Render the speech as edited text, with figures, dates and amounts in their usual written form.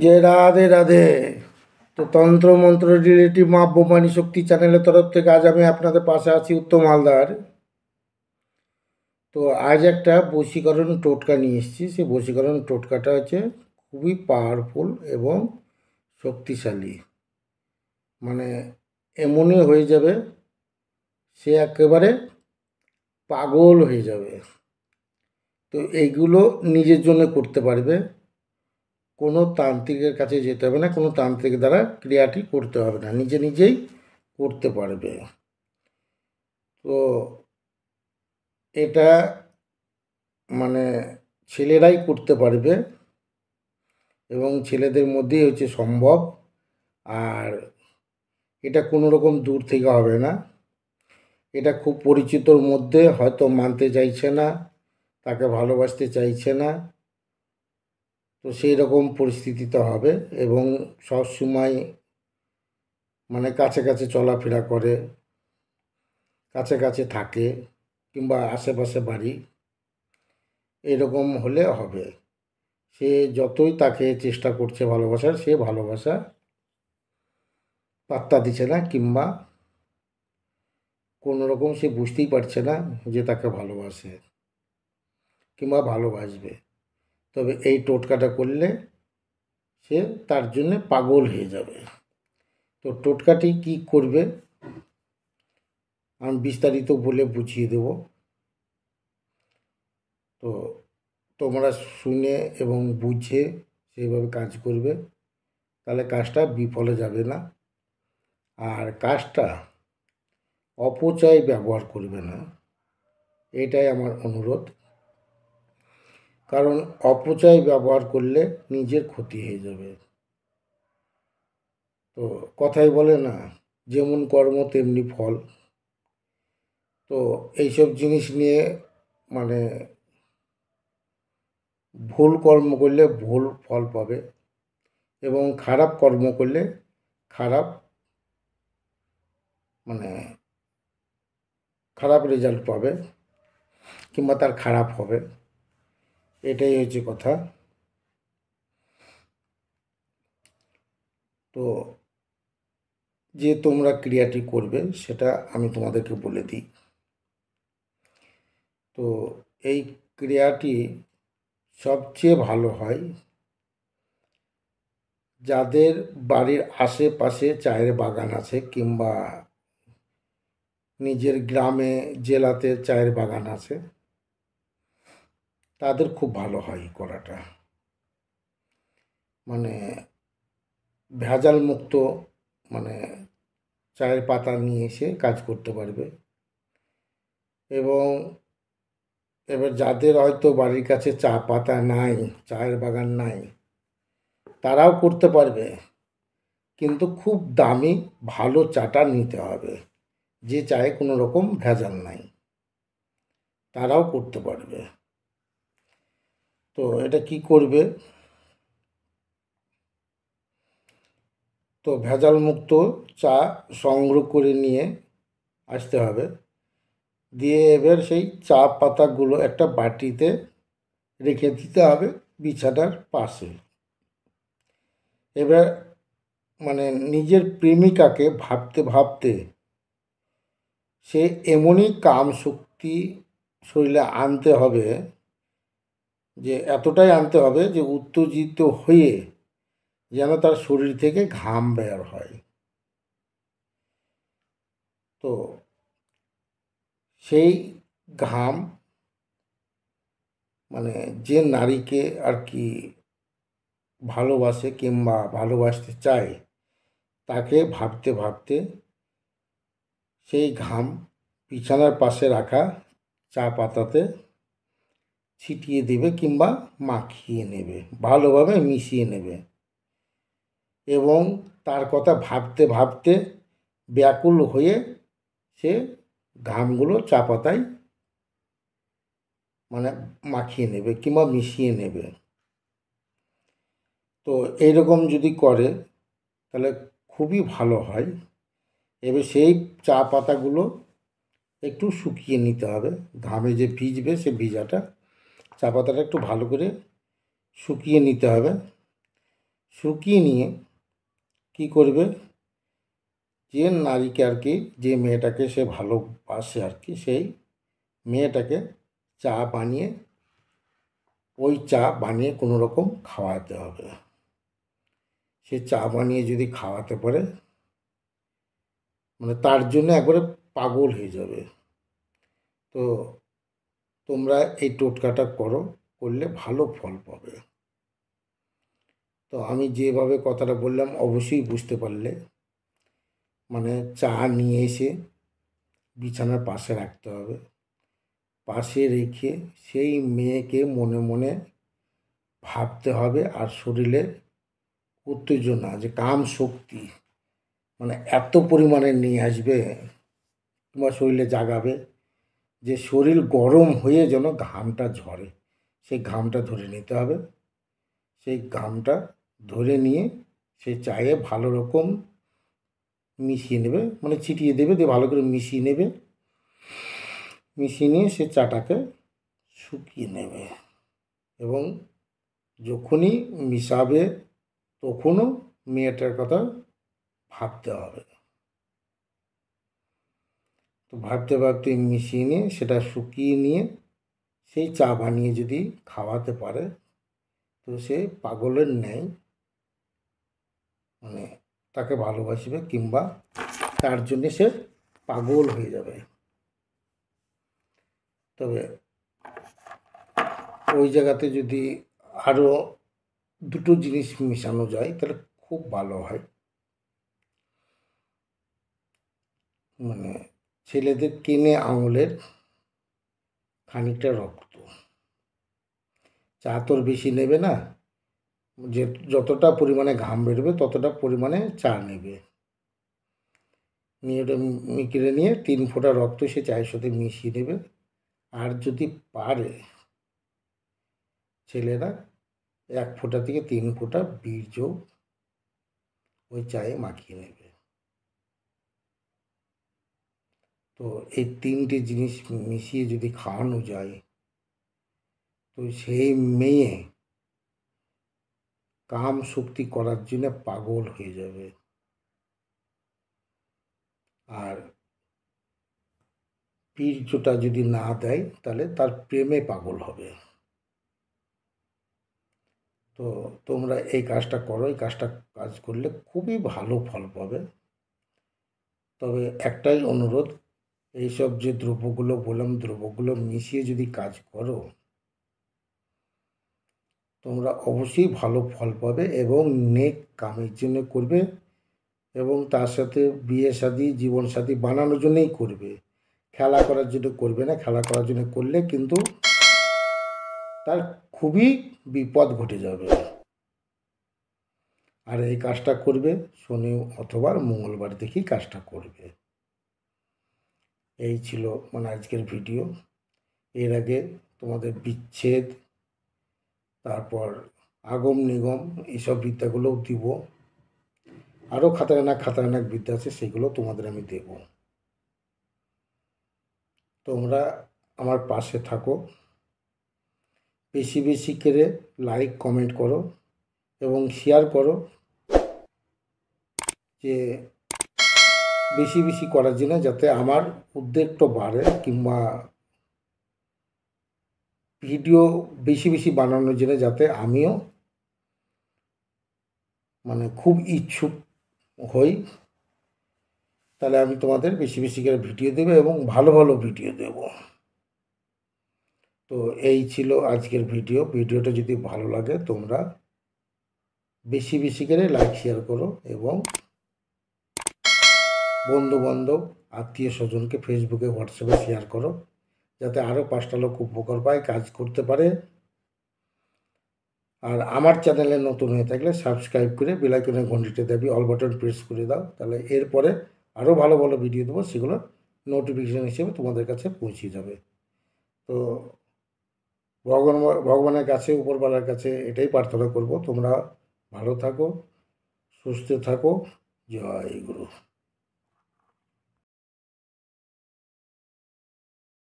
যে রাধে রাধে। তো তন্ত্র মন্ত্র রিলেটিভ মা বোমানি শক্তি চ্যানেলের তরফ থেকে আজ আমি আপনাদের পাশে আছি, উত্তম হালদার। তো আজ একটা বশীকরণ টোটকা নিয়ে এসেছি। সেই বশীকরণ টোটকাটা হচ্ছে খুবই পাওয়ারফুল এবং শক্তিশালী। মানে এমনই হয়ে যাবে, সে একেবারে পাগল হয়ে যাবে। তো এইগুলো নিজের জন্য করতে পারবে, কোনো তান্ত্রিকের কাছে যেতে হবে না, কোনো তান্ত্রিক দ্বারা ক্রিয়াটি করতে হবে না, নিজে নিজেই করতে পারবে। তো এটা মানে ছেলেরাই করতে পারবে এবং ছেলেদের মধ্যেই হচ্ছে সম্ভব। আর এটা কোনো রকম দূর থেকে হবে না, এটা খুব পরিচিতর মধ্যে হয়তো মানতে চাইছে না, তাকে ভালোবাসতে চাইছে না, তো সেই রকম পরিস্থিতিতে হবে। এবং সবসময় মানে কাছে কাছে চলাফেরা করে, কাছে কাছে থাকে, কিংবা আশেপাশে বাড়ি, এরকম হলে হবে। সে যতই তাকে চেষ্টা করছে ভালোবাসার, সে ভালোবাসা পাত্তা দিচ্ছে না, কিংবা কোনো রকম সে বুঝতেই পারছে না যে তাকে ভালোবাসে কিংবা ভালোবাসবে। তবে এই টোটকাটা করলে সে তার জন্যে পাগল হয়ে যাবে। তো টোটকাটি কি করবে আমি বিস্তারিত বলে বুঝিয়ে দেব। তো তোমরা শুনে এবং বুঝে সেইভাবে কাজ করবে, তাহলে কাজটা বিফলে যাবে না। আর কাজটা অপচয় ব্যবহার করবে না, এটাই আমার অনুরোধ। কারণ অপচয় ব্যবহার করলে নিজের ক্ষতি হয়ে যাবে। তো কথাই বলে না, যেমন কর্ম তেমনি ফল। তো এইসব জিনিস নিয়ে মানে ভুল কর্ম করলে ভুল ফল পাবে, এবং খারাপ কর্ম করলে খারাপ মানে খারাপ রেজাল্ট পাবে, কিংবা তার খারাপ হবে। এটাই হচ্ছে কথা। তো যে তোমরা ক্রিয়াটি করবে সেটা আমি তোমাদেরকে বলে দিই। তো এই ক্রিয়াটি সবচেয়ে ভালো হয় যাদের বাড়ির আশেপাশে চায়ের বাগান আছে, কিংবা নিজের গ্রামে জেলাতে চায়ের বাগান আছে, তাদের খুব ভালো হয় করাটা। মানে ভেজাল মুক্ত মানে চায়ের পাতা নিয়ে এসে কাজ করতে পারবে। এবং এবার যাদের হয়তো বাড়ির কাছে চা পাতা নাই, চায়ের বাগান নাই, তারাও করতে পারবে, কিন্তু খুব দামি ভালো চাটা নিতে হবে, যে চায়ে কোনো রকম ভেজাল নাই, তারাও করতে পারবে। তো এটা কি করবে, তো ভেজাল মুক্ত চা সংগ্রহ করে নিয়ে আসতে হবে। দিয়ে এবার সেই চা পাতাগুলো একটা বাটিতে রেখে দিতে হবে বিছানার পাশে। এবার মানে নিজের প্রেমিকাকে ভাবতে ভাবতে সে এমনই কাম শক্তি শরীরে আনতে হবে, যে এতটাই আনতে হবে যে উত্তেজিত হয়ে যেন তার শরীর থেকে ঘাম বের হয়। তো সেই ঘাম মানে যে নারীকে আর কি ভালোবাসে কিংবা ভালোবাসতে চায়, তাকে ভাবতে ভাবতে সেই ঘাম বিছানার পাশে রাখা চা পাতাতে ছিটিয়ে দেবে, কিংবা মাখিয়ে নেবে, ভালোভাবে মিশিয়ে নেবে। এবং তার কথা ভাবতে ভাবতে ব্যাকুল হয়ে সে ঘামগুলো চা পাতায় মানে মাখিয়ে নেবে কিংবা মিশিয়ে নেবে। তো এইরকম যদি করে তাহলে খুবই ভালো হয়। এবার সেই চা পাতাগুলো একটু শুকিয়ে নিতে হবে, ঘামে যে ভিজবে সে ভিজাটা চা পাতাটা একটু ভালো করে শুকিয়ে নিতে হবে। শুকিয়ে নিয়ে কি করবে, যে নারীকে আর কি, যে মেয়েটাকে সে ভালোবাসে আর কি, সেই মেয়েটাকে চা বানিয়ে, ওই চা বানিয়ে কোনো রকম খাওয়াতে হবে। সে চা বানিয়ে যদি খাওয়াতে পারে, মানে তার জন্য একবারে পাগল হয়ে যাবে। তো তোমরা এই টোটকাটা করো, করলে ভালো ফল পাবে। তো আমি যেভাবে কথাটা বললাম অবশ্যই বুঝতে পারলে। মানে চা নিয়ে এসে বিছানার পাশে রাখতে হবে, পাশে রেখে সেই মেয়েকে মনে মনে ভাবতে হবে, আর শরীরে উত্তেজনা, যে কাম শক্তি মানে এত পরিমাণে নিয়ে আসবে, তোমার শরীরে জাগাবে, যে শরীর গরম হয়ে যেন ঘামটা ঝরে। সেই ঘামটা ধরে নিতে হবে। সেই ঘামটা ধরে নিয়ে সেই চায়ে ভালো রকম মিশিয়ে নেবে, মানে ছিটিয়ে দেবে, দিয়ে ভালো করে মিশিয়ে নেবে। মিশিয়ে নিয়ে সে চাটাকে শুকিয়ে নেবে, এবং যখনই মিশাবে তখনও মেয়েটার কথা ভাবতে হবে। তো ভাবতে ভাবতে মিশিয়ে নিয়ে সেটা শুকিয়ে নিয়ে সেই চা বানিয়ে যদি খাওয়াতে পারে, তো সে পাগলের ন্যায় মানে তাকে ভালোবাসবে, কিংবা তার জন্যে সে পাগল হয়ে যাবে। তবে ওই জায়গাতে যদি আরও দুটো জিনিস মেশানো যায় তাহলে খুব ভালো হয়। মানে ছেলেদের কেনে আঙুলের খানিকটা রক্ত, চা তোর বেশি নেবে না, যে যতটা পরিমাণে ঘাম বেরোবে ততটা পরিমাণে চা নেবে, নিয়ে ওটা মিকিরে নিয়ে 3 ফোঁটা রক্ত সে চায়ের সাথে মিশিয়ে দেবে। আর যদি পারে ছেলেরা 1 ফোঁটা থেকে 3 ফোঁটা বীর্য ওই চায়ে মাখিয়ে নেবে। তো এই 3টে জিনিস মিশিয়ে যদি খাওয়ানো যায়, তো সেই মেয়ে কাম শক্তি করার জন্য পাগল হয়ে যাবে। আর বীর্যটা যদি না দেয় তাহলে তার প্রেমে পাগল হবে। তো তোমরা এই কাজটা করো, এই কাজ করলে খুবই ভালো ফল পাবে। তবে একটাই অনুরোধ, এইসব যে দ্রব্যগুলো বললাম, দ্রব্যগুলো মিশিয়ে যদি কাজ করো, তোমরা অবশ্যই ভালো ফল পাবে, এবং নেক কামের জন্য করবে, এবং তার সাথে বিয়ে শাদী, জীবন সাথী বানানোর জন্যই করবে, খেলা করার জন্য করবে না। খেলা করার জন্য করলে কিন্তু তার খুবই বিপদ ঘটে যাবে। আর এই কাজটা করবে শনি অথবা মঙ্গলবার দেখেই কাজটা করবে। এই ছিল মানে আজকের ভিডিও। এর আগে তোমাদের বিচ্ছেদ, তারপর আগম নিগম, এইসব বিদ্যাগুলোও দিব। আরও খাতারনাক বিদ্যা আছে, সেগুলো তোমাদের আমি দেব। তোমরা আমার পাশে থাকো, বেশি বেশি করে লাইক কমেন্ট করো এবং শেয়ার করো, যে বেশি বেশি করার জন্য, যাতে আমার উদ্যোগটা বাড়ে, কিংবা ভিডিও বেশি বেশি বানানোর জন্য যাতে আমিও মানে খুব ইচ্ছুক হই। তাহলে আমি তোমাদের বেশি বেশি করে ভিডিও দেবো, এবং ভালো ভালো ভিডিও দেব। তো এই ছিল আজকের ভিডিও। ভিডিওটা যদি ভালো লাগে তোমরা বেশি বেশি করে লাইক শেয়ার করো, এবং বন্ধু বান্ধব আত্মীয় স্বজনকে ফেসবুকে হোয়াটসঅ্যাপে শেয়ার করো, যাতে আরও 5টা লোক উপকার পায়, কাজ করতে পারে। আর আমার চ্যানেলে নতুন হয়ে থাকলে সাবস্ক্রাইব করে বেল আইকনের ঘন্টিতে দেবে, অল বাটন প্রেস করে দাও, তাহলে এরপরে আরও ভালো ভালো ভিডিও দেবো, সেগুলো নোটিফিকেশান হিসেবে তোমাদের কাছে পৌঁছে যাবে। তো ভগবানের কাছে, উপরওয়ালার কাছে এটাই প্রার্থনা করব, তোমরা ভালো থাকো, সুস্থ থাকো। জয় গুরু।